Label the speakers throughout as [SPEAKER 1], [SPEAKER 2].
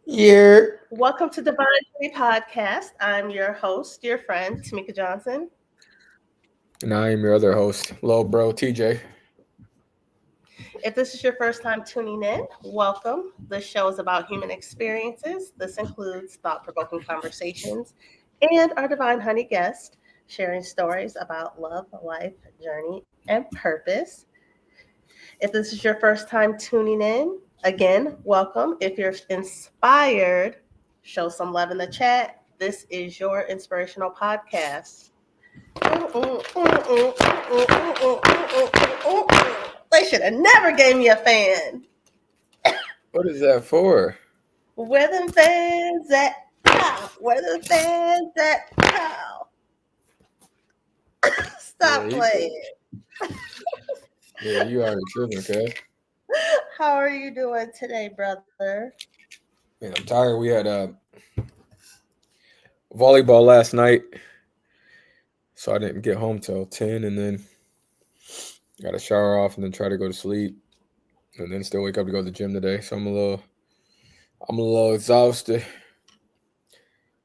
[SPEAKER 1] Yeah.
[SPEAKER 2] Welcome to Divine Tree Podcast. I'm your host, your friend, Tamika Johnson.
[SPEAKER 1] And I am your other host, Lil Bro TJ.
[SPEAKER 2] If this is your first time tuning in, welcome. This show is about human experiences. This includes thought provoking conversations and our Divine Honey guest sharing stories about love, life, journey, and purpose. If this is your first time tuning in, again, welcome. If you're inspired, show some love in the chat. This is your inspirational podcast. They should have never gave me a fan.
[SPEAKER 1] What is that for?
[SPEAKER 2] Where them fans at? Pow. Where the fans at? Pow.
[SPEAKER 1] Yeah,
[SPEAKER 2] Stop playing.
[SPEAKER 1] you already tripping, okay?
[SPEAKER 2] How are you doing today, brother?
[SPEAKER 1] Man, I'm tired. We had volleyball last night, so I didn't get home till 10, and then got a shower off, and then try to go to sleep, and then still wake up to go to the gym today. So I'm a little exhausted,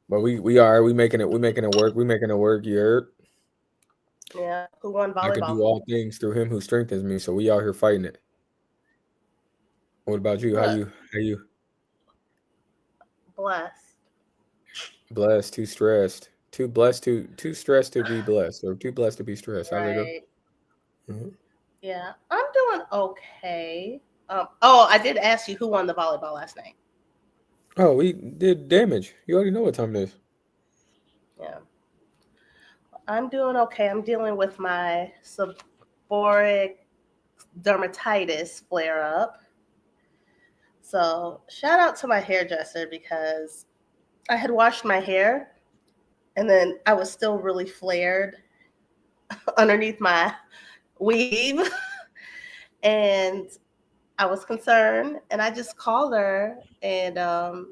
[SPEAKER 1] but we making it. We making it work. We making it work. You heard?
[SPEAKER 2] Yeah. Who won
[SPEAKER 1] I could
[SPEAKER 2] volleyball?
[SPEAKER 1] do all things through Him who strengthens me. So we out here fighting it. What about you? How
[SPEAKER 2] Look,
[SPEAKER 1] you? How you?
[SPEAKER 2] blessed.
[SPEAKER 1] Blessed, too stressed, too blessed, too stressed to be blessed, or too blessed to be stressed. How's that go?
[SPEAKER 2] Right.
[SPEAKER 1] Mhm.
[SPEAKER 2] Yeah. I'm doing okay. Oh, I did ask you who won the volleyball last night.
[SPEAKER 1] Oh, we did damage. You already know what time it is.
[SPEAKER 2] Yeah. I'm doing okay. I'm dealing with my seborrheic dermatitis flare up. So, shout out to my hairdresser because I had washed my hair and then I was still really flared underneath my weave. And I was concerned and I just called her and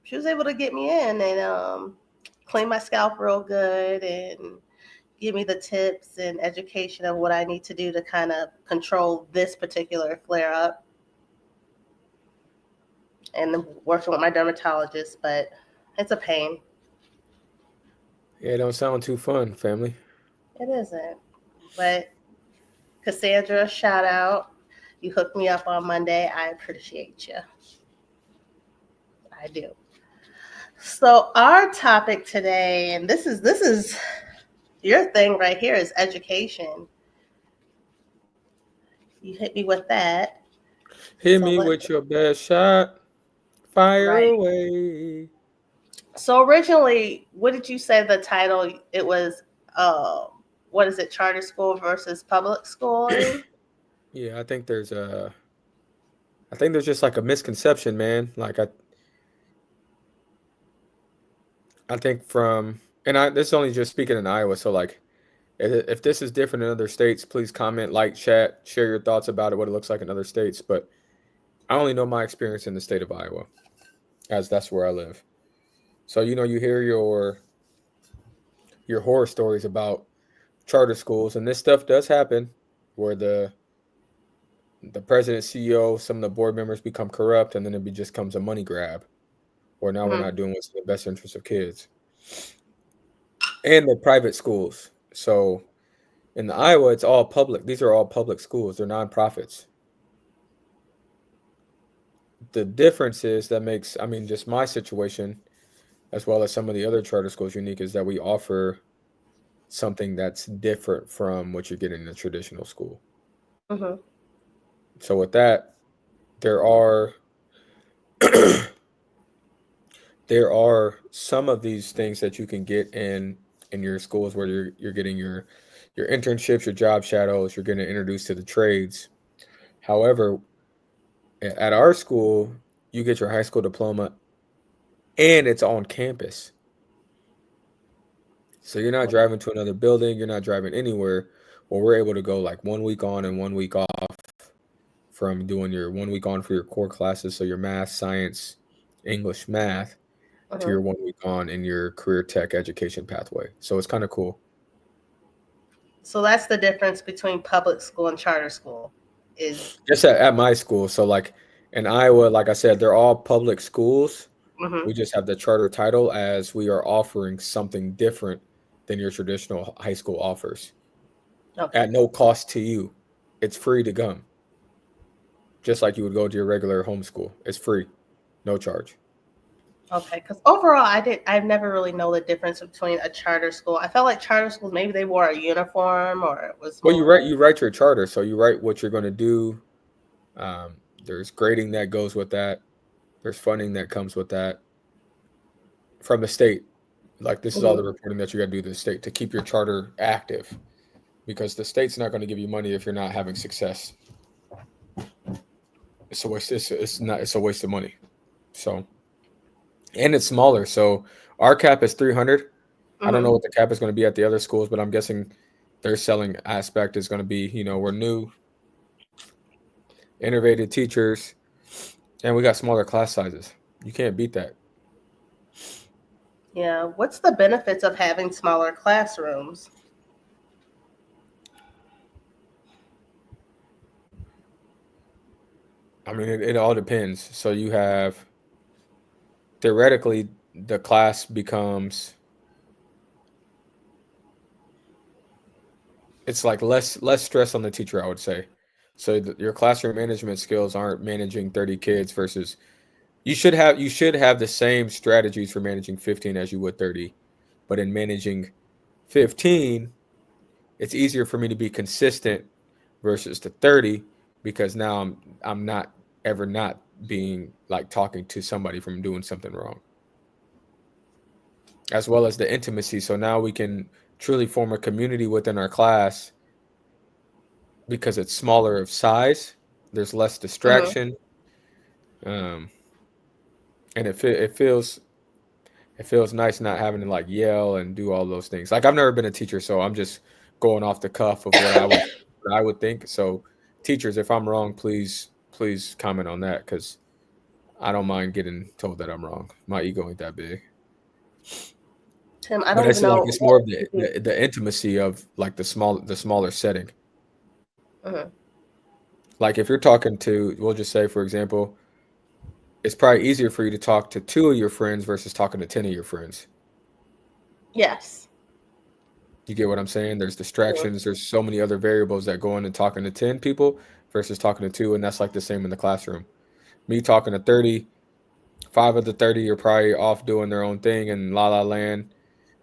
[SPEAKER 2] she was able to get me in and clean my scalp real good and give me the tips and education of what I need to do to kind of control this particular flare up and working with my dermatologist, but it's a pain.
[SPEAKER 1] Yeah, it don't sound too fun, family.
[SPEAKER 2] It isn't. But Cassandra, shout out. You hooked me up on Monday. I appreciate you. I do. So our topic today, and this is your thing right here is education. You hit me with that.
[SPEAKER 1] Hit
[SPEAKER 2] So
[SPEAKER 1] me
[SPEAKER 2] let
[SPEAKER 1] with your best shot, fire
[SPEAKER 2] right.
[SPEAKER 1] away.
[SPEAKER 2] So originally, what did you say the title? It was what is it? Charter school versus public schooling.
[SPEAKER 1] Yeah, I think there's just like a misconception, man. I think and this is only just speaking in Iowa, so like, if this is different in other states, please comment, like, chat, share your thoughts about it, what it looks like in other states. But I only know my experience in the state of Iowa, as that's where I live. So you hear your horror stories about charter schools, and this stuff does happen, where the president, CEO, some of the board members become corrupt, and then just comes a money grab. Or now we're
[SPEAKER 2] Mm-hmm.
[SPEAKER 1] not doing what's in the best interest of kids and the private schools. So in the Iowa, it's all public. These are all public schools. They're nonprofits. The difference is that makes, I mean, just my situation, as well as some of the other charter schools, unique is that we offer something that's different from what you get in a traditional school.
[SPEAKER 2] Mm-hmm.
[SPEAKER 1] So with that, there are there are some of these things that you can get in your schools where you're getting your internships, your job shadows, you're getting introduced to the trades. However, at our school, you get your high school diploma and it's on campus. So you're not driving to another building, you're not driving anywhere. Well, we're able to go like 1 week on and 1 week off from doing your 1 week on for your core classes, so your math, science, English, math, to
[SPEAKER 2] Mm-hmm.
[SPEAKER 1] your 1 week on in your career tech education pathway. So it's kind of cool.
[SPEAKER 2] So that's the difference between public school and charter school. Is
[SPEAKER 1] Just at my school. So like in Iowa, like I said, they're all public schools, We
[SPEAKER 2] Mhm.
[SPEAKER 1] just have the charter title as we are offering something different than your traditional high school offers
[SPEAKER 2] Okay.
[SPEAKER 1] at no cost to you. It's free to come, just like you would go to your regular homeschool. It's free, no charge.
[SPEAKER 2] Okay. Because overall, I've never really know the difference between a charter school. I felt like charter schools maybe they wore a uniform or it was
[SPEAKER 1] Well,
[SPEAKER 2] more.
[SPEAKER 1] you write your charter, so you write what you're going to do. There's grading that goes with that. There's funding that comes with that from the state. Like this is all the
[SPEAKER 2] Mhm.
[SPEAKER 1] reporting that you got to do to the state to keep your charter active, because the state's not going to give you money if you're not having success. It's a waste. It's not. It's a waste of money. So, and it's smaller. So our cap is 300. I don't know
[SPEAKER 2] Mhm.
[SPEAKER 1] what the cap is going to be at the other schools, but I'm guessing their selling aspect is going to be, we're new, innovative teachers, and we got smaller class sizes. You can't beat that.
[SPEAKER 2] Yeah. What's the benefits of having smaller classrooms?
[SPEAKER 1] I mean, it all depends. So you have theoretically the class becomes, it's like less stress on the teacher, I would say. So your classroom management skills aren't managing 30 kids versus you should have the same strategies for managing 15 as you would 30, but in managing 15, it's easier for me to be consistent versus the 30 because now I'm not ever not being like talking to somebody from doing something wrong, as well as the intimacy. So now we can truly form a community within our class because it's smaller of size. There's less
[SPEAKER 2] Mhm.
[SPEAKER 1] distraction, um, and it feels nice not having to like yell and do all those things. Like I've never been a teacher, so I'm just going off the cuff of what I would think. So teachers, if I'm wrong, please comment on that because I don't mind getting told that I'm wrong. My ego ain't that big.
[SPEAKER 2] Tim, I
[SPEAKER 1] But
[SPEAKER 2] don't even
[SPEAKER 1] it's like
[SPEAKER 2] know
[SPEAKER 1] it's more
[SPEAKER 2] what
[SPEAKER 1] of the,
[SPEAKER 2] to do.
[SPEAKER 1] the the intimacy of like the smaller setting.
[SPEAKER 2] Mhm.
[SPEAKER 1] Like if you're talking to, we'll just say for example, it's probably easier for you to talk to two of your friends versus talking to 10 of your friends.
[SPEAKER 2] Yes.
[SPEAKER 1] You get what I'm saying? There's
[SPEAKER 2] Mhm.
[SPEAKER 1] distractions. There's so many other variables that go into talking to 10 people versus talking to two, and that's like the same in the classroom. Me talking to 30, five of the 30 are probably off doing their own thing in la la land.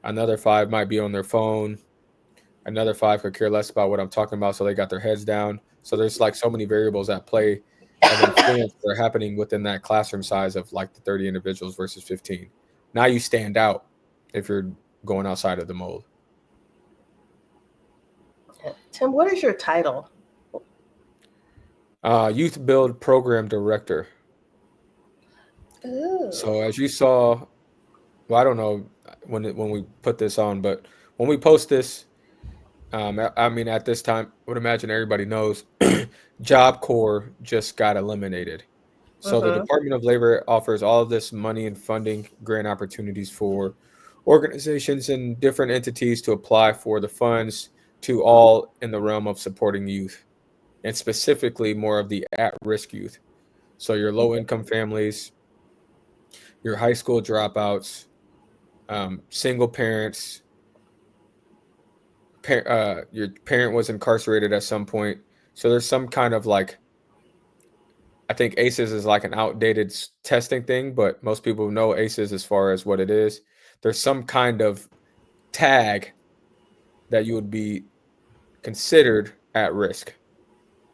[SPEAKER 1] Another five might be on their phone. Another five could care less about what I'm talking about, so they got their heads down. So there's like so many variables at play of influence that are happening within that classroom size of like the 30 individuals versus 15. Now you stand out if you're going outside of the mold.
[SPEAKER 2] Tim, what is your title?
[SPEAKER 1] Youth Build Program Director.
[SPEAKER 2] Ooh.
[SPEAKER 1] So as you saw, well, I don't know when we put this on, but when we post this, I mean at this time, I would imagine everybody knows Job Corps just got eliminated. So the
[SPEAKER 2] Mhm.
[SPEAKER 1] Department of Labor offers all of this money and funding grant opportunities for organizations and different entities to apply for the funds to all in the realm of supporting youth and specifically more of the at-risk youth. So your low-income families, your high school dropouts, single parents, your parent was incarcerated at some point. So there's some kind of like, I think ACEs is like an outdated testing thing, but most people know ACEs as far as what it is. There's some kind of tag that you would be considered at risk.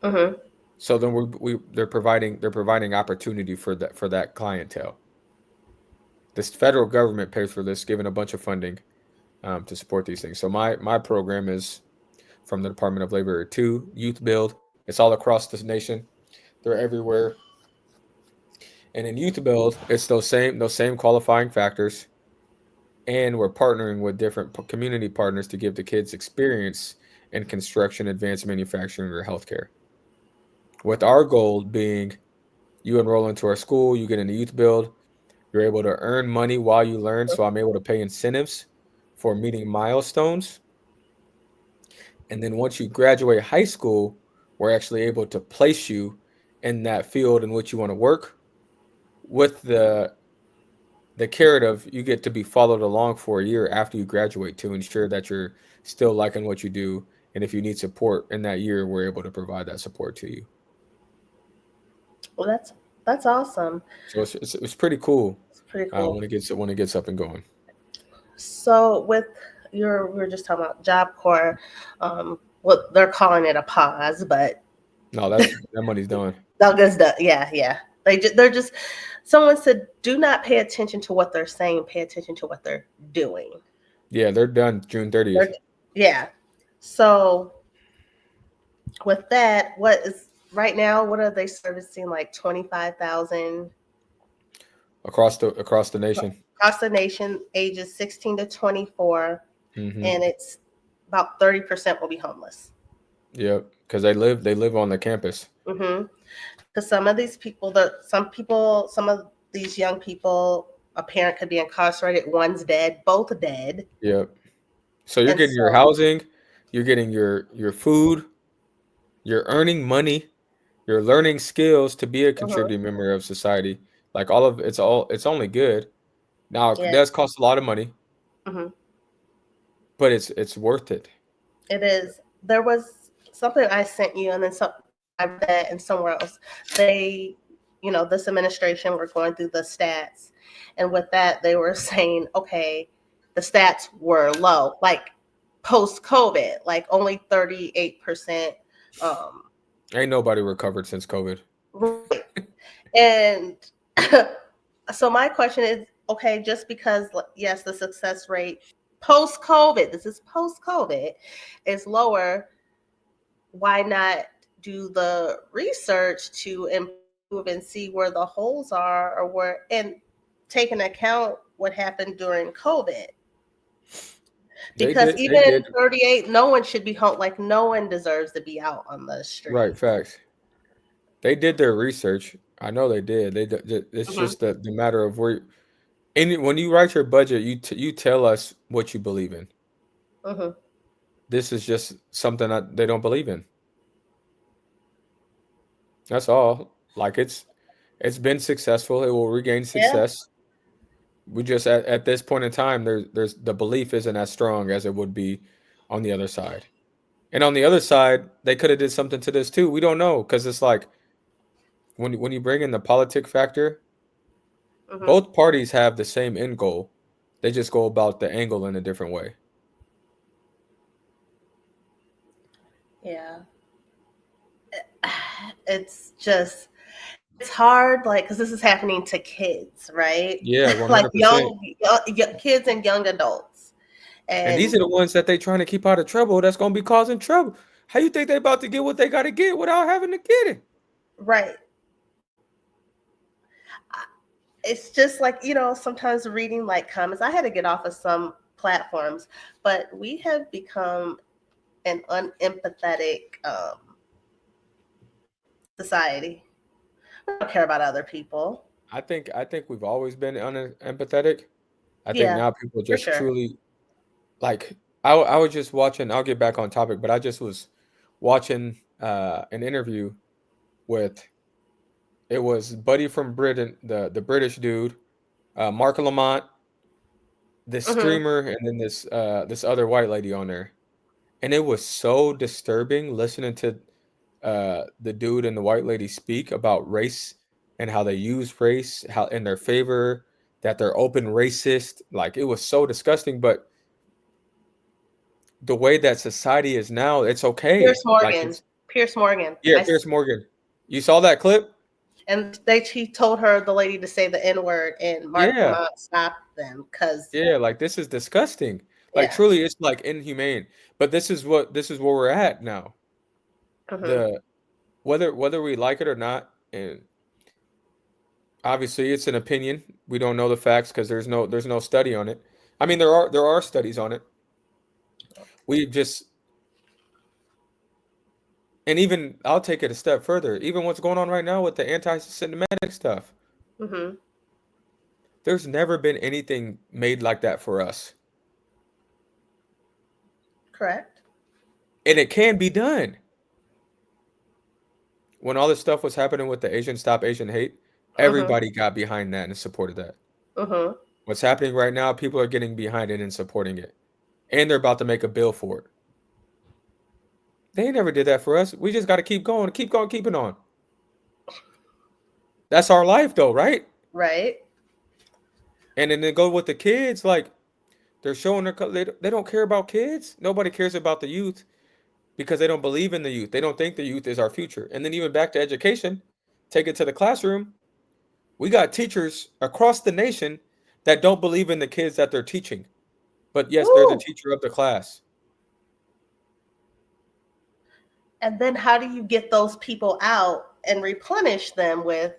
[SPEAKER 2] Mhm.
[SPEAKER 1] So then they're providing opportunity for that clientele. This federal government pays for this, giving a bunch of funding to support these things. So my program is from the Department of Labor to Youth Build. It's all across this nation. They're everywhere. And in Youth Build, it's those same qualifying factors, and we're partnering with different community partners to give the kids experience in construction, advanced manufacturing, or healthcare. With our goal being, you enroll into our school, you get into Youth Build, you're able to earn money while you learn. So I'm able to pay incentives for meeting milestones. And then once you graduate high school, we're actually able to place you in that field in which you want to work with the the carrot of you get to be followed along for a year after you graduate to ensure that you're still liking what you do, and if you need support in that year, we're able to provide that support to you.
[SPEAKER 2] Well, that's awesome.
[SPEAKER 1] So it's pretty cool
[SPEAKER 2] It's pretty cool.
[SPEAKER 1] when it gets up and going.
[SPEAKER 2] So with your, we were just talking about Job Corps. What they're calling it a pause, but
[SPEAKER 1] No, that money's done.
[SPEAKER 2] that gets done. Yeah, yeah. They're just. Someone said, "Do not pay attention to what they're saying. Pay attention to what they're doing."
[SPEAKER 1] Yeah, they're done June 30th
[SPEAKER 2] They're, yeah. So with that, what is right now? What are they servicing? Like 25,000
[SPEAKER 1] across the nation.
[SPEAKER 2] across the nation, ages 16 to 24,
[SPEAKER 1] Hmm.
[SPEAKER 2] and it's about 30% will be homeless.
[SPEAKER 1] Yep, because they live on the campus.
[SPEAKER 2] Mm-hmm. Because some of these people, some of these young people, a parent could be incarcerated, one's dead, both dead,
[SPEAKER 1] Yep. So you're
[SPEAKER 2] and
[SPEAKER 1] getting your
[SPEAKER 2] so
[SPEAKER 1] housing, you're getting your food, you're earning money, you're learning skills to be a
[SPEAKER 2] mhm,
[SPEAKER 1] contributing member of society. Like it's only good. Now it
[SPEAKER 2] yeah,
[SPEAKER 1] does cost a lot of money,
[SPEAKER 2] hmm
[SPEAKER 1] but it's worth it.
[SPEAKER 2] it is. There was something I sent you, and then some I read that and somewhere else. They, this administration were going through the stats, and with that, they were saying, okay, the stats were low, like post COVID, like only 38%. Um,
[SPEAKER 1] Ain't nobody recovered since COVID.
[SPEAKER 2] right. And so my question is, okay, just because yes, the success rate post COVID, this is post COVID, is lower, why not do the research to improve and see where the holes are, or where, and take into account what happened during COVID? Because
[SPEAKER 1] They
[SPEAKER 2] even
[SPEAKER 1] did
[SPEAKER 2] 38, no one should be home. Like no one deserves to be out on the
[SPEAKER 1] right
[SPEAKER 2] streets.
[SPEAKER 1] facts. They did their research. I know they did. It's
[SPEAKER 2] Hmm
[SPEAKER 1] just the matter of where. And when you write your budget, you tell us what you believe in.
[SPEAKER 2] hmm
[SPEAKER 1] This is just something that they don't believe in. That's all. Like it's been successful. It will regain
[SPEAKER 2] Yeah.
[SPEAKER 1] success. We just at this point in time, there's the belief isn't as strong as it would be on the other side. And on the other side, they could have did something to this too. We don't know because it's like when you bring in the politic factor,
[SPEAKER 2] hmm
[SPEAKER 1] both parties have the same end goal. They just go about the angle in a different way.
[SPEAKER 2] Yeah. It's just, it's hard, like, because this is happening to kids, right?
[SPEAKER 1] Yeah,
[SPEAKER 2] Like
[SPEAKER 1] 100%.
[SPEAKER 2] young kids and young adults.
[SPEAKER 1] And these
[SPEAKER 2] And
[SPEAKER 1] are the ones that they trying to keep out of trouble. That's gonna be causing trouble. How you think they about to get what they got to get without having to get it?
[SPEAKER 2] right, it's just like, sometimes reading like comments, I had to get off of some platforms, but we have become an unempathetic society. We don't care about other people.
[SPEAKER 1] I think we've always been unempathetic. I think
[SPEAKER 2] Yeah,
[SPEAKER 1] now people
[SPEAKER 2] for
[SPEAKER 1] just
[SPEAKER 2] sure.
[SPEAKER 1] truly like I was just watching. I'll get back on topic, but I just was watching an interview with it was Buddy from Britain, the British dude, Mark Lamont, this
[SPEAKER 2] Hmm
[SPEAKER 1] streamer, and then this other white lady on there, and it was so disturbing listening to the dude and the white lady speak about race and how they use race how in their favor, that they're open racist. Like it was so disgusting, but the way that society is now, it's okay.
[SPEAKER 2] Pierce
[SPEAKER 1] Like
[SPEAKER 2] Morgan.
[SPEAKER 1] it's
[SPEAKER 2] Pierce Morgan.
[SPEAKER 1] yeah, Pierce Morgan. You saw that clip?
[SPEAKER 2] And she told the lady to say the N word, and Mark
[SPEAKER 1] Yeah.
[SPEAKER 2] Lamont stopped them because,
[SPEAKER 1] Yeah, like this is disgusting. Like
[SPEAKER 2] yeah.
[SPEAKER 1] truly it's like inhumane. But this is where we're at now.
[SPEAKER 2] hmm
[SPEAKER 1] The whether we like it or not, and obviously it's an opinion. We don't know the facts because there's no study on it. I mean there are studies on it. We just and even I'll take it a step further. Even what's going on right now with the anti-Semitic stuff.
[SPEAKER 2] hmm
[SPEAKER 1] There's never been anything made like that for us.
[SPEAKER 2] Correct.
[SPEAKER 1] And it can be done. When all this stuff was happening with the Asian Stop Asian Hate,
[SPEAKER 2] hmm
[SPEAKER 1] everybody got behind that and supported that.
[SPEAKER 2] Mm-hmm.
[SPEAKER 1] What's happening right now, people are getting behind it and supporting it. And they're about to make a bill for it. They never did that for us. We just got to keep going, keeping on. That's our life, though, right?
[SPEAKER 2] Right.
[SPEAKER 1] And then they go with the kids, like they're showing they don't care about kids. Nobody cares about the youth because they don't believe in the youth. They don't think the youth is our future. And then even back to education, take it to the classroom. We got teachers across the nation that don't believe in the kids that they're teaching. But yes, they're the
[SPEAKER 2] Woo.
[SPEAKER 1] teacher of the class.
[SPEAKER 2] And then how do you get those people out and replenish them with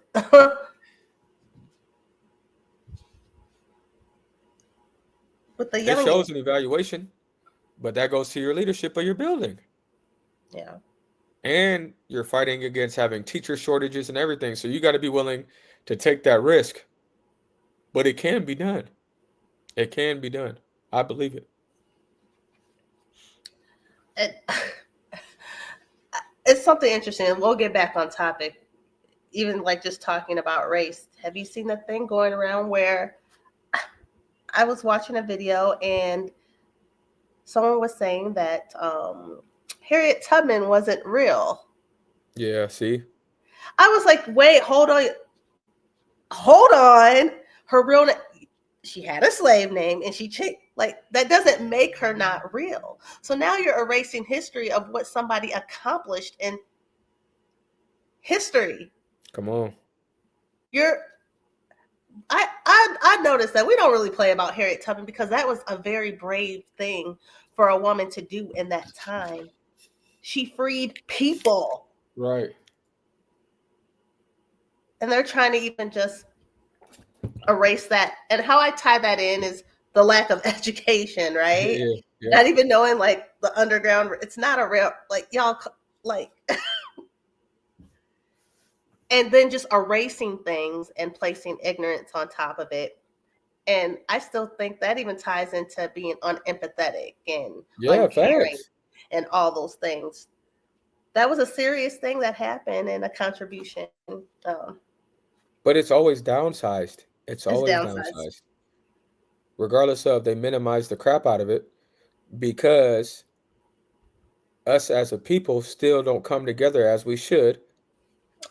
[SPEAKER 2] with the
[SPEAKER 1] It
[SPEAKER 2] youngin?
[SPEAKER 1] shows an evaluation, but that goes to your leadership of your building.
[SPEAKER 2] Yeah.
[SPEAKER 1] And you're fighting against having teacher shortages and everything. So you got to be willing to take that risk. But it can be done. It can be done. I believe it.
[SPEAKER 2] It, it's something interesting. We'll get back on topic. Even like just talking about race. Have you seen the thing going around where I was watching a video and someone was saying that Harriet Tubman wasn't real?
[SPEAKER 1] Yeah, see?
[SPEAKER 2] I was like, wait, hold on. Her real name, she had a slave name and she changed. Like, that doesn't make her not real. So now you're erasing history of what somebody accomplished in history.
[SPEAKER 1] Come on.
[SPEAKER 2] You're I noticed that we don't really play about Harriet Tubman because that was a very brave thing for a woman to do in that time. She freed people,
[SPEAKER 1] Right.
[SPEAKER 2] and they're trying to even just erase that. And how I tie that in is the lack of education, right?
[SPEAKER 1] Yeah. Yep.
[SPEAKER 2] Not even knowing like the underground. It's not a real like y'all like, and then just erasing things and placing ignorance on top of it. And I still think that even ties into being unempathetic and
[SPEAKER 1] Yeah,
[SPEAKER 2] uncaring
[SPEAKER 1] facts.
[SPEAKER 2] and all those things. That was a serious thing that happened and a contribution.
[SPEAKER 1] But it's always downsized. It's
[SPEAKER 2] It's
[SPEAKER 1] always
[SPEAKER 2] downsides.
[SPEAKER 1] downsized. Regardless of they minimize the crap out of it because us as a people still don't come together as we should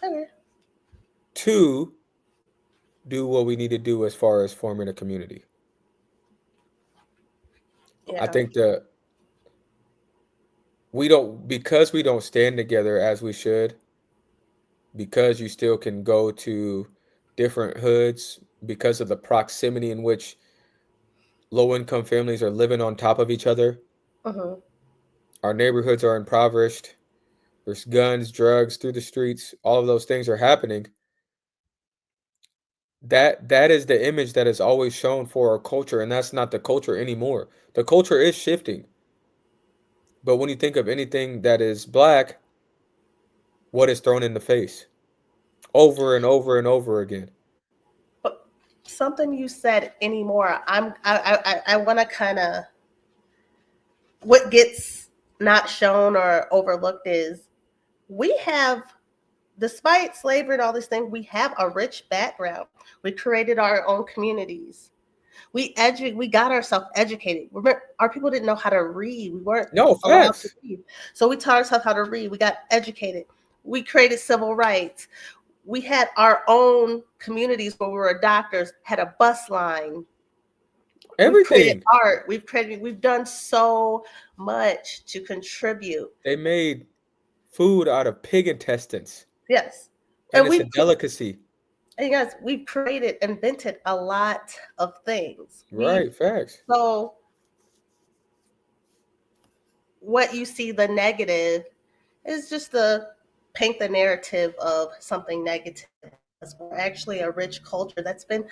[SPEAKER 2] Okay.
[SPEAKER 1] to do what we need to do as far as forming a community. I
[SPEAKER 2] Yeah.
[SPEAKER 1] think that we don't stand together as we should, because you still can go to different hoods because of the proximity in which low income families are living on top of each other.
[SPEAKER 2] Hmm.
[SPEAKER 1] Our neighborhoods are impoverished. There's guns, drugs through the streets. All of those things are happening. That is the image that is always shown for our culture, and that's not the culture anymore. The culture is shifting. But when you think of anything that is black, what is thrown in the face? Over and over and over again.
[SPEAKER 2] But something you said anymore, I want to kind of what gets not shown or overlooked is we have, despite slavery and all these things, we have a rich background. We created our own communities. We got ourselves educated. Remember, our people didn't know how to read. We weren't
[SPEAKER 1] No,
[SPEAKER 2] allowed to
[SPEAKER 1] facts.
[SPEAKER 2] read. So we taught ourselves how to read. We got educated. We created civil rights. We had our own communities where we were doctors, had a bus line. We've created
[SPEAKER 1] Everything.
[SPEAKER 2] art. We've done so much to contribute.
[SPEAKER 1] They made food out of pig intestines,
[SPEAKER 2] Yes.
[SPEAKER 1] and
[SPEAKER 2] And
[SPEAKER 1] it's a delicacy.
[SPEAKER 2] and guys, we've created, invented a lot of things.
[SPEAKER 1] Right, facts.
[SPEAKER 2] So what you see the negative is just the paint the narrative of something negative. We're actually a rich culture that's been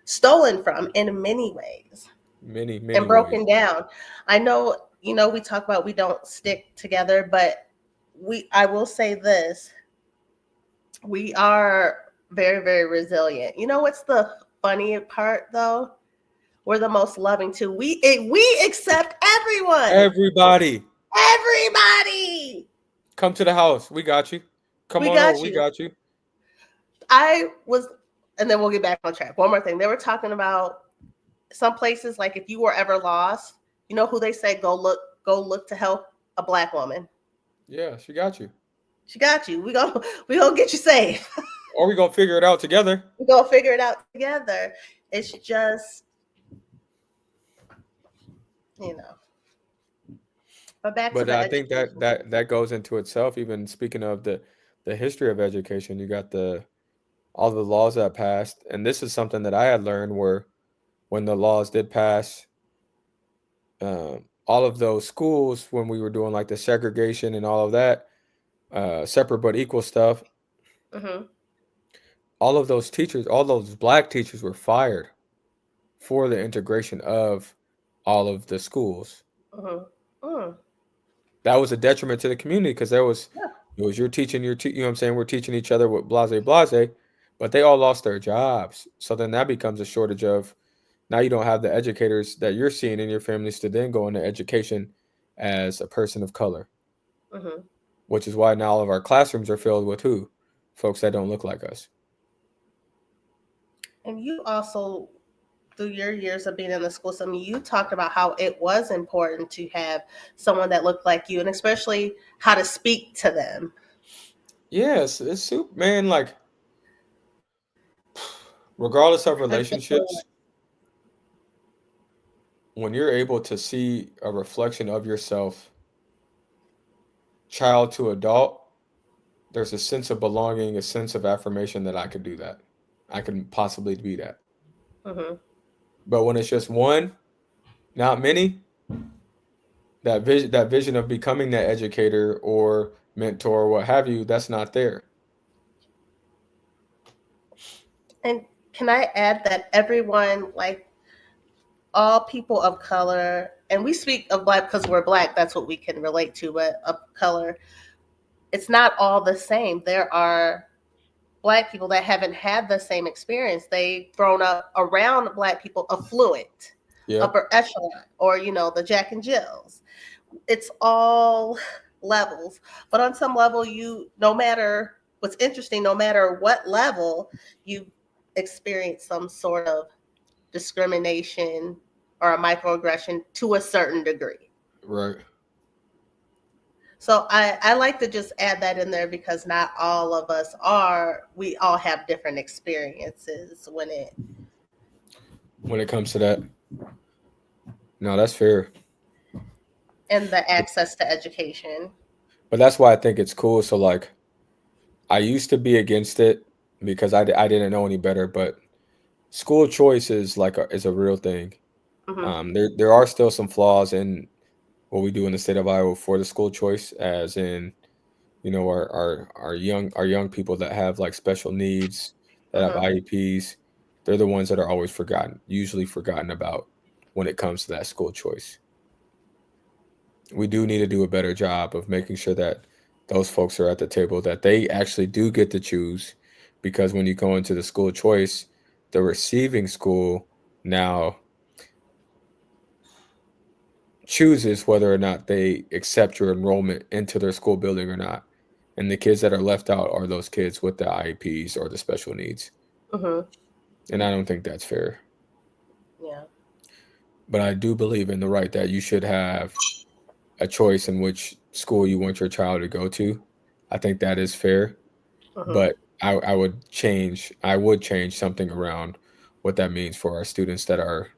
[SPEAKER 2] stolen from in many ways
[SPEAKER 1] Many,
[SPEAKER 2] and
[SPEAKER 1] many ways.
[SPEAKER 2] broken down. I know, we talk about we don't stick together, but I will say this, we are very, very resilient. You know what's the funny part though? We're the most loving too. We accept everyone.
[SPEAKER 1] Everybody,
[SPEAKER 2] Everybody.
[SPEAKER 1] come to the house. We got you. Come
[SPEAKER 2] We
[SPEAKER 1] on over.
[SPEAKER 2] got
[SPEAKER 1] We
[SPEAKER 2] you.
[SPEAKER 1] got you.
[SPEAKER 2] I was and then we'll get back on track. One more thing. They were talking about some places, like if you were ever lost, you know who they say go look to help? A Black woman.
[SPEAKER 1] Yeah, she got you.
[SPEAKER 2] She got you. We gonna get you safe.
[SPEAKER 1] Or we gonna figure it out together.
[SPEAKER 2] We gonna figure it out together. It's just, you know. But back to
[SPEAKER 1] But
[SPEAKER 2] the
[SPEAKER 1] I think that
[SPEAKER 2] education.
[SPEAKER 1] that goes into itself. Even speaking of the history of education, you got the all the laws that passed, and this is something that I had learned where when the laws did pass, all of those schools when we were doing like the segregation and all of that, separate but equal stuff,
[SPEAKER 2] Mm-hmm.
[SPEAKER 1] all of those teachers, all those black teachers were fired for the integration of all of the schools.
[SPEAKER 2] Mm-hmm. Mm.
[SPEAKER 1] That was a detriment to the community because there was
[SPEAKER 2] Yeah.
[SPEAKER 1] it was you're teaching you know what I'm saying, we're teaching each other with blase, but they all lost their jobs. So then that becomes a shortage of now you don't have the educators that you're seeing in your families to then go into education as a person of color,
[SPEAKER 2] Mm-hmm.
[SPEAKER 1] which is why now all of our classrooms are filled with who? Folks that don't look like us.
[SPEAKER 2] And you also, through your years of being in the school system, you talked about how it was important to have someone that looked like you, and especially how to speak to them.
[SPEAKER 1] Yes, it's super, man. Like, regardless of
[SPEAKER 2] Articulate.
[SPEAKER 1] relationships, when you're able to see a reflection of yourself, child to adult, there's a sense of belonging, a sense of affirmation that I could do that. I can possibly be that.
[SPEAKER 2] Mm-hmm.
[SPEAKER 1] But when it's just one, not many, that vision of becoming that educator or mentor or what have you, that's not there.
[SPEAKER 2] And can I add that everyone, like all people of color, and we speak of Black because we're Black, that's what we can relate to, but of color, it's not all the same. There are Black people that haven't had the same experience. They've grown up around Black people, affluent,
[SPEAKER 1] Yep.
[SPEAKER 2] upper echelon, or, you know, the Jack and Jills. It's all levels. But on some level, no matter what's interesting, no matter what level, you experience some sort of discrimination or a microaggression to a certain degree.
[SPEAKER 1] Right.
[SPEAKER 2] So I like to just add that in there because not all of us are, we all have different experiences
[SPEAKER 1] When it comes to that, no, that's fair.
[SPEAKER 2] and the access to education.
[SPEAKER 1] But that's why I think it's cool. So like, I used to be against it because I didn't know any better. But school choice is like is a real thing.
[SPEAKER 2] Mm-hmm.
[SPEAKER 1] There are still some flaws in what we do in the state of Iowa for the school choice, as in you know our young people that have like special needs that have
[SPEAKER 2] Mm-hmm.
[SPEAKER 1] IEPs. They're the ones that are always forgotten, usually forgotten about when it comes to that school choice. We do need to do a better job of making sure that those folks are at the table, that they actually do get to choose. Because when you go into the school choice, the receiving school now chooses whether or not they accept your enrollment into their school building or not. And the kids that are left out are those kids with the IEPs or the special needs.
[SPEAKER 2] Mm-hmm.
[SPEAKER 1] And I don't think that's fair.
[SPEAKER 2] Yeah.
[SPEAKER 1] But I do believe in the right that you should have a choice in which school you want your child to go to. I think that is fair.
[SPEAKER 2] Mm-hmm.
[SPEAKER 1] But I would change something around what that means for our students that are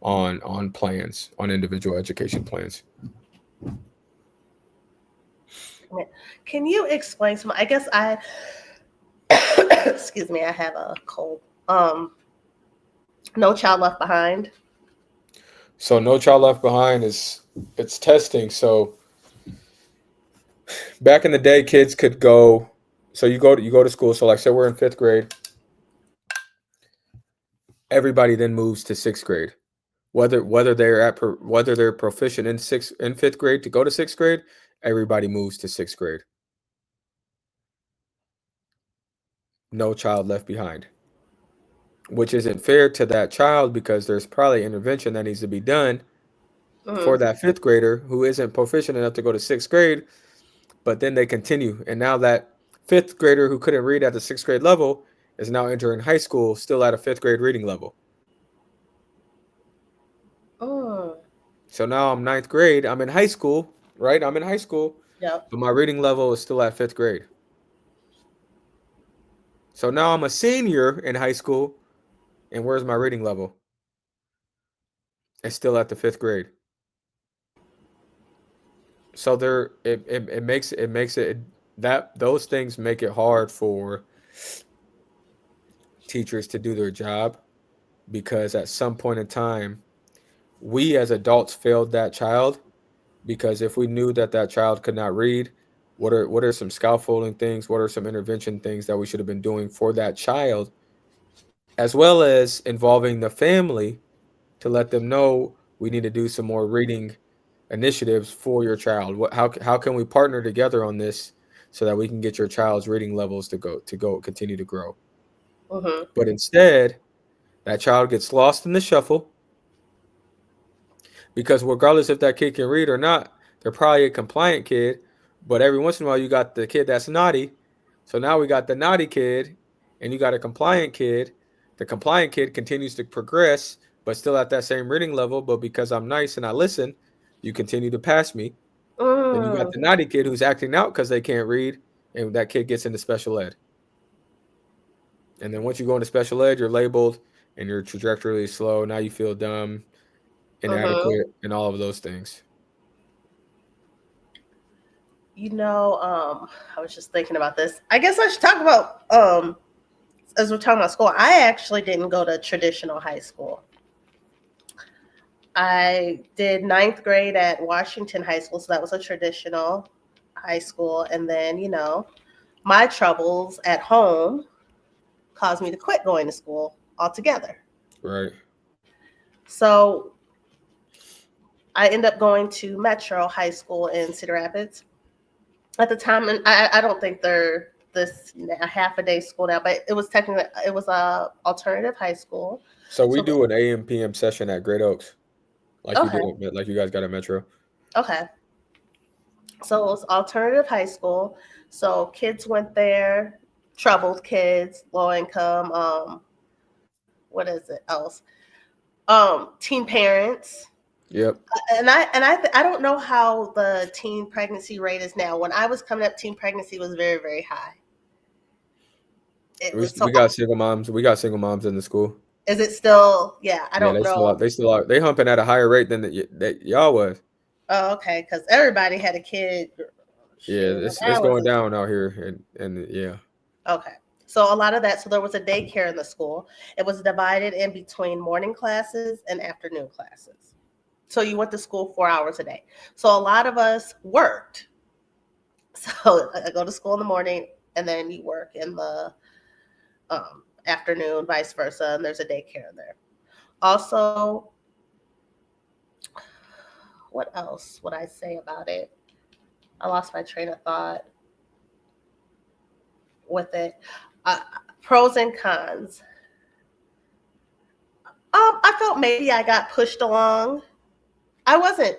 [SPEAKER 1] on plans, on individual education plans.
[SPEAKER 2] Can you explain some? I guess I, excuse me, I have a cold. No Child Left Behind.
[SPEAKER 1] So No Child Left Behind is it's testing. So back in the day, kids could go. So you go to school. So like say we're in fifth grade, everybody then moves to sixth grade. Whether they're proficient in fifth grade to go to sixth grade, everybody moves to sixth grade. No child left behind, which isn't fair to that child because there's probably intervention that needs to be done for
[SPEAKER 2] Mm-hmm.
[SPEAKER 1] that fifth grader who isn't proficient enough to go to sixth grade, but then they continue. And now that fifth grader who couldn't read at the sixth grade level is now entering high school still at a fifth grade reading level.
[SPEAKER 2] Mm.
[SPEAKER 1] So now I'm ninth grade. I'm in high school, right? I'm in high school,
[SPEAKER 2] Yep.
[SPEAKER 1] but my reading level is still at fifth grade. So now I'm a senior in high school, and where's my reading level? It's still at the fifth grade. So it that those things make it hard for teachers to do their job because at some point in time, we as adults failed that child because if we knew that that child could not read, what are some scaffolding things? What are some intervention things that we should have been doing for that child, as well as involving the family to let them know we need to do some more reading initiatives for your child. How can we partner together on this so that we can get your child's reading levels to go continue to grow?
[SPEAKER 2] Mm-hmm.
[SPEAKER 1] But instead, that child gets lost in the shuffle because regardless if that kid can read or not, they're probably a compliant kid. But every once in a while, you got the kid that's naughty. So now we got the naughty kid, and you got a compliant kid. The compliant kid continues to progress, but still at that same reading level. But because I'm nice and I listen, you continue to pass me. Then you got
[SPEAKER 2] Mm.
[SPEAKER 1] the naughty kid who's acting out because they can't read, and that kid gets into special ed. And then once you go into special ed, you're labeled, and your trajectory is slow. Now you feel dumb,
[SPEAKER 2] Mm-hmm.
[SPEAKER 1] inadequate, and all of those things.
[SPEAKER 2] I was just thinking about this. I guess I should talk about as we're talking about school. I actually didn't go to traditional high school. I did ninth grade at Washington High School, so that was a traditional high school. And then, my troubles at home caused me to quit going to school altogether.
[SPEAKER 1] Right.
[SPEAKER 2] So I ended up going to Metro High School in Cedar Rapids at the time, and I don't think they're this a half a day school now, but it was a alternative high school.
[SPEAKER 1] So we
[SPEAKER 2] So
[SPEAKER 1] do an AM PM session at Great Oaks, like you
[SPEAKER 2] okay,
[SPEAKER 1] did, like you guys got at Metro.
[SPEAKER 2] okay. So it was alternative high school. So kids went there, troubled kids, low income. What is it else? Teen parents.
[SPEAKER 1] Yep.
[SPEAKER 2] I don't know how the teen pregnancy rate is now. When I was coming up, teen pregnancy was very very high. It
[SPEAKER 1] We
[SPEAKER 2] was so.
[SPEAKER 1] we got single moms. We got single moms in the school.
[SPEAKER 2] Is it still? Yeah, I
[SPEAKER 1] Yeah,
[SPEAKER 2] don't
[SPEAKER 1] they still are.
[SPEAKER 2] know.
[SPEAKER 1] They still are. They humping at a higher rate than that y'all was.
[SPEAKER 2] Oh, okay, because everybody had a kid.
[SPEAKER 1] Yeah,
[SPEAKER 2] Shoot, when
[SPEAKER 1] it's
[SPEAKER 2] I was
[SPEAKER 1] going down out here, and yeah.
[SPEAKER 2] okay. So a lot of that. So there was a daycare in the school. It was divided in between morning classes and afternoon classes. So you went to school 4 hours a day. So a lot of us worked. So I go to school in the morning, and then you work in the afternoon, vice versa. And there's a daycare there. Also, what else would I say about it? I lost my train of thought with it. Uh, Pros and cons. I felt maybe I got pushed along. I wasn't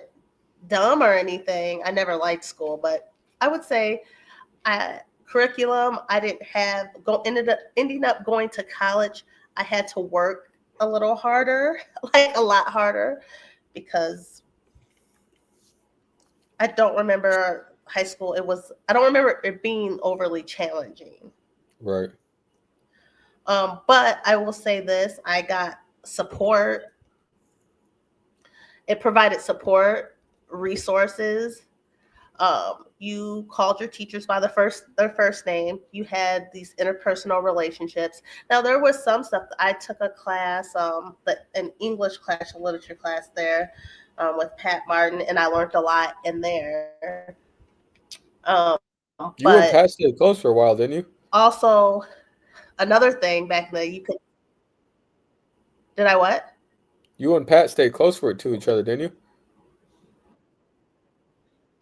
[SPEAKER 2] dumb or anything. I never liked school, but I would say curriculum. I didn't have go ending up going to college. I had to work a little harder, like a lot harder, because I don't remember high school. I don't remember it being overly challenging.
[SPEAKER 1] Right.
[SPEAKER 2] But I will say this: I got support. It provided support, resources. You called your teachers by their first name. You had these interpersonal relationships. Now there was some stuff. I took a class, an English class, a literature class there, with Pat Martin, and I learned a lot in there. But
[SPEAKER 1] You and Pat stayed close for a while, didn't you?
[SPEAKER 2] also another thing back then, you could did I what?
[SPEAKER 1] You and Pat stayed close for to each other, didn't you?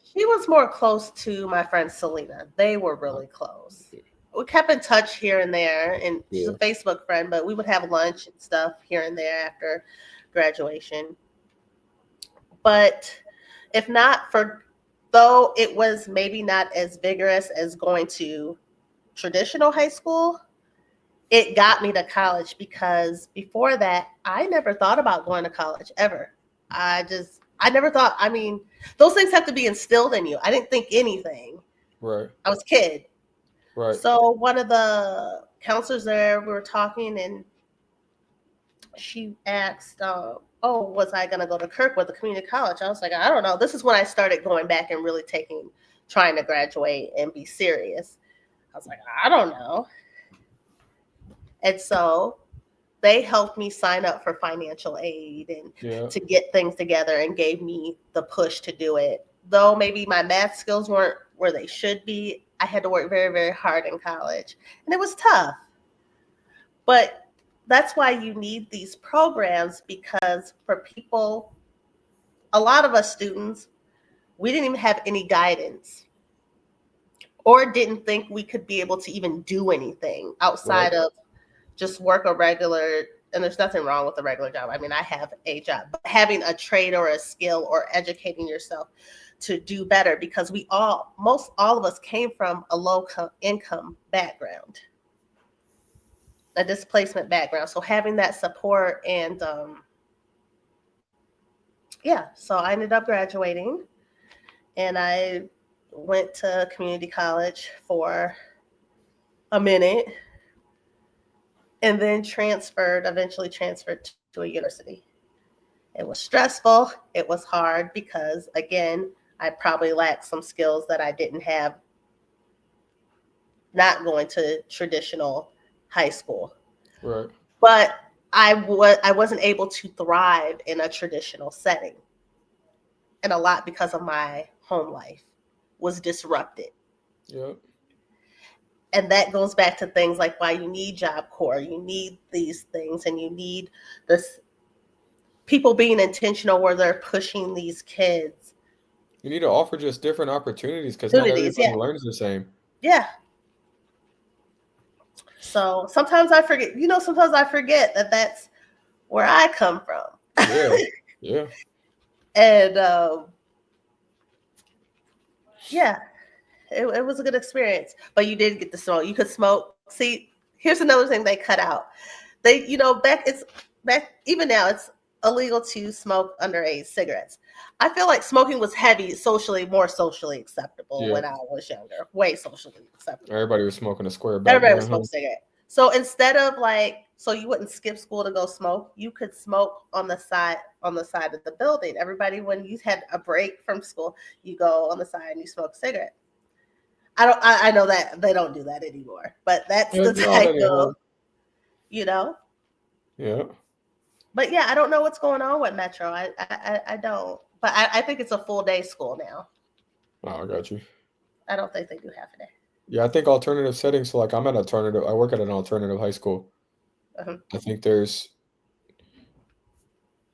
[SPEAKER 2] She was more close to my friend Selena. They were really close. We kept in touch here and there, and she's a
[SPEAKER 1] Yeah.
[SPEAKER 2] Facebook friend, but we would have lunch and stuff here and there after graduation. But if not for, though it was maybe not as vigorous as going to traditional high school, it got me to college, because before that, I never thought about going to college ever. I never thought, I mean, those things have to be instilled in you. I didn't think anything.
[SPEAKER 1] Right.
[SPEAKER 2] I was a kid.
[SPEAKER 1] Right.
[SPEAKER 2] So one of the counselors there, we were talking, and she asked, "Oh, was I going to go to Kirkwood, the community college?" I was like, "I don't know." This is when I started going back and really trying to graduate and be serious. I was like, "I don't know." And so they helped me sign up for financial aid and
[SPEAKER 1] Yeah.
[SPEAKER 2] to get things together, and gave me the push to do it. Though maybe my math skills weren't where they should be, I had to work very, very hard in college, and it was tough. But that's why you need these programs, because for people, a lot of us students, we didn't even have any guidance, or didn't think we could be able to even do anything
[SPEAKER 1] Right.
[SPEAKER 2] outside of just work a regular. And there's nothing wrong with a regular job. I mean, I have a job, but having a trade or a skill, or educating yourself to do better, because most all of us came from a income background, a displacement background. So having that support, and yeah, so I ended up graduating, and I went to community college for a minute, and then eventually transferred to a university. It was stressful. It was hard because, again, I probably lacked some skills that I didn't have not going to traditional high school.
[SPEAKER 1] Right.
[SPEAKER 2] But I wasn't able to thrive in a traditional setting, and a lot because of my home life was disrupted.
[SPEAKER 1] Yeah.
[SPEAKER 2] And that goes back to things like why you need Job Corps, you need these things, and you need this people being intentional where they're pushing these kids.
[SPEAKER 1] You need to offer just different opportunities because not
[SPEAKER 2] Opportunities,
[SPEAKER 1] everybody
[SPEAKER 2] yeah.
[SPEAKER 1] learns the same.
[SPEAKER 2] Yeah. So sometimes I forget, sometimes I forget that that's where I come from.
[SPEAKER 1] Yeah. Yeah.
[SPEAKER 2] And yeah, it was a good experience. But you did get to smoke. You could smoke. See, here's another thing they cut out. They, back even now it's illegal to smoke underage cigarettes. I feel like smoking was more socially acceptable
[SPEAKER 1] Yeah.
[SPEAKER 2] when I was younger, way socially acceptable.
[SPEAKER 1] Everybody was smoking a square back
[SPEAKER 2] Everybody would
[SPEAKER 1] then,
[SPEAKER 2] smoke
[SPEAKER 1] huh?
[SPEAKER 2] a cigarette. So instead of so you wouldn't skip school to go smoke, you could smoke on the side of the building. Everybody, when you had a break from school, you go on the side and you smoke a cigarette. I know that they don't do that anymore, but that's
[SPEAKER 1] Yeah,
[SPEAKER 2] the
[SPEAKER 1] not
[SPEAKER 2] type of,
[SPEAKER 1] anymore.
[SPEAKER 2] you know.
[SPEAKER 1] Yeah.
[SPEAKER 2] But yeah, I don't know what's going on with Metro. I don't. But I think it's a full day school now.
[SPEAKER 1] Oh, I got you.
[SPEAKER 2] I don't think they do half a day.
[SPEAKER 1] Yeah, I think alternative settings. So, like, I work at an alternative high school.
[SPEAKER 2] Uh-huh.
[SPEAKER 1] I think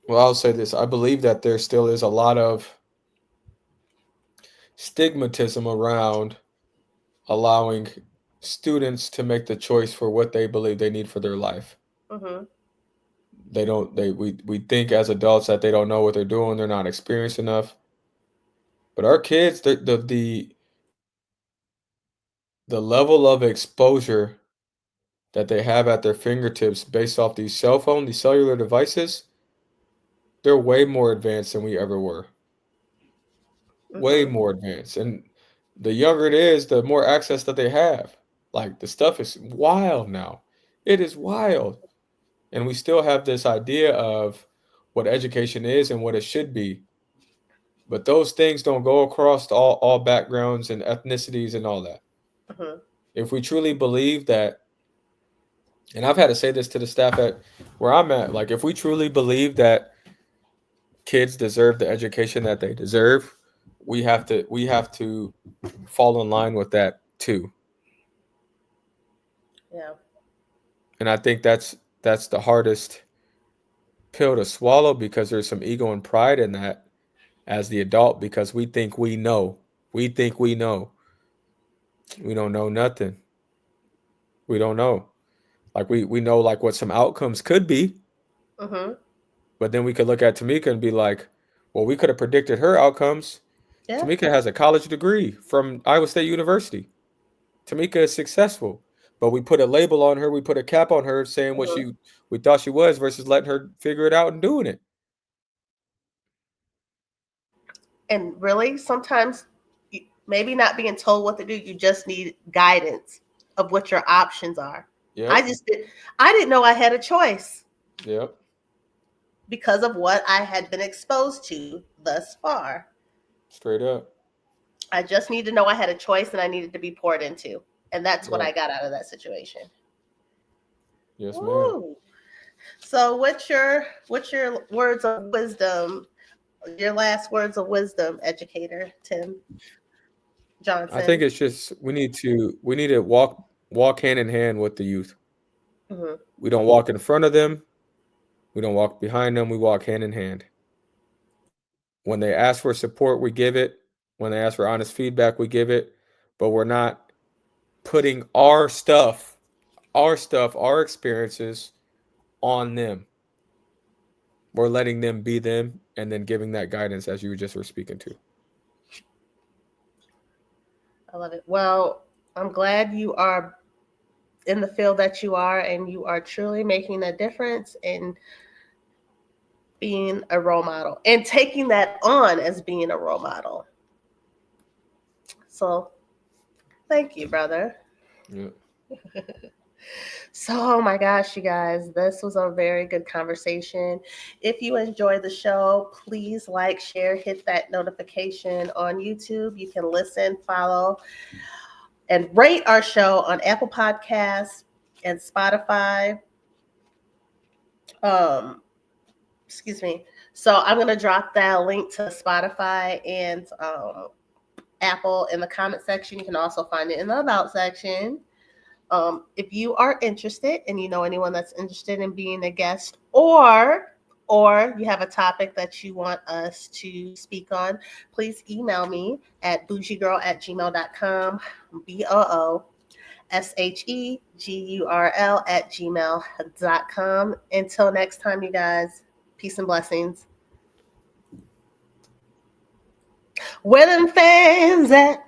[SPEAKER 1] well, I'll say this. I believe that there still is a lot of stigmatism around allowing students to make the choice for what they believe they need for their life.
[SPEAKER 2] Uh-huh.
[SPEAKER 1] They don't, we think as adults that they don't know what they're doing, they're not experienced enough. But our kids, the level of exposure that they have at their fingertips based off these cellular devices, they're way more advanced than we ever were. Way
[SPEAKER 2] Uh-huh.
[SPEAKER 1] more advanced. And the younger it is, the more access that they have. Like the stuff is wild now. It is wild. And we still have this idea of what education is and what it should be. But those things don't go across all backgrounds and ethnicities and all that.
[SPEAKER 2] Uh-huh.
[SPEAKER 1] If we truly believe that, and I've had to say this to the staff at where I'm at, like if we truly believe that kids deserve the education that they deserve, we have to fall in line with that too.
[SPEAKER 2] Yeah.
[SPEAKER 1] And I think that's the hardest pill to swallow because there's some ego and pride in that as the adult because we think we know. We think we know. We don't know nothing. We don't know. Like we know like what some outcomes could be,
[SPEAKER 2] Uh-huh.
[SPEAKER 1] but then we could look at Tamika and be like, well, we could have predicted her outcomes.
[SPEAKER 2] Yeah.
[SPEAKER 1] Tamika has a college degree from Iowa State University. Tamika is successful. But we put a label on her, we put a cap on her saying what
[SPEAKER 2] Mhm.
[SPEAKER 1] we thought she was versus letting her figure it out and doing it.
[SPEAKER 2] And really, sometimes maybe not being told what to do, you just need guidance of what your options are. I
[SPEAKER 1] Yep.
[SPEAKER 2] just did I didn't know I had a choice
[SPEAKER 1] Yep.
[SPEAKER 2] because of what I had been exposed to thus far.
[SPEAKER 1] Straight up.
[SPEAKER 2] I just needed to know I had a choice and I needed to be poured into. And that's what
[SPEAKER 1] Yep.
[SPEAKER 2] I got out of that situation.
[SPEAKER 1] Yes, ma'am.
[SPEAKER 2] Woo. So what's your words of wisdom, your last words of wisdom, educator Tim
[SPEAKER 1] I think
[SPEAKER 2] Johnson?
[SPEAKER 1] it's just we need to walk hand in hand with the youth.
[SPEAKER 2] Hmm.
[SPEAKER 1] We don't walk in front of them. We don't walk behind them. We walk hand in hand. When they ask for support, we give it. When they ask for honest feedback, we give it. But we're not putting our experiences on them. We're letting them be them and then giving that guidance as you just were speaking to.
[SPEAKER 2] I love it. Well, I'm glad you are in the field that you are and you are truly making a difference in being a role model and taking that on as being a role model. So thank you, brother.
[SPEAKER 1] Yeah.
[SPEAKER 2] So, oh my gosh, you guys, this was a very good conversation. If you enjoy the show, please like, share, hit that notification on YouTube. You can listen, follow, and rate our show on Apple Podcasts and Spotify. Um, excuse me. So I'm gonna drop that link to Spotify and Apple in the comment section. You can also find it in the about section. If you are interested and you know anyone that's interested in being a guest, or you have a topic that you want us to speak on, please email me at bougiegirl@gmail.com, BOOSHEGURL@gmail.com. Until next time, you guys, peace and blessings. Where them fans at?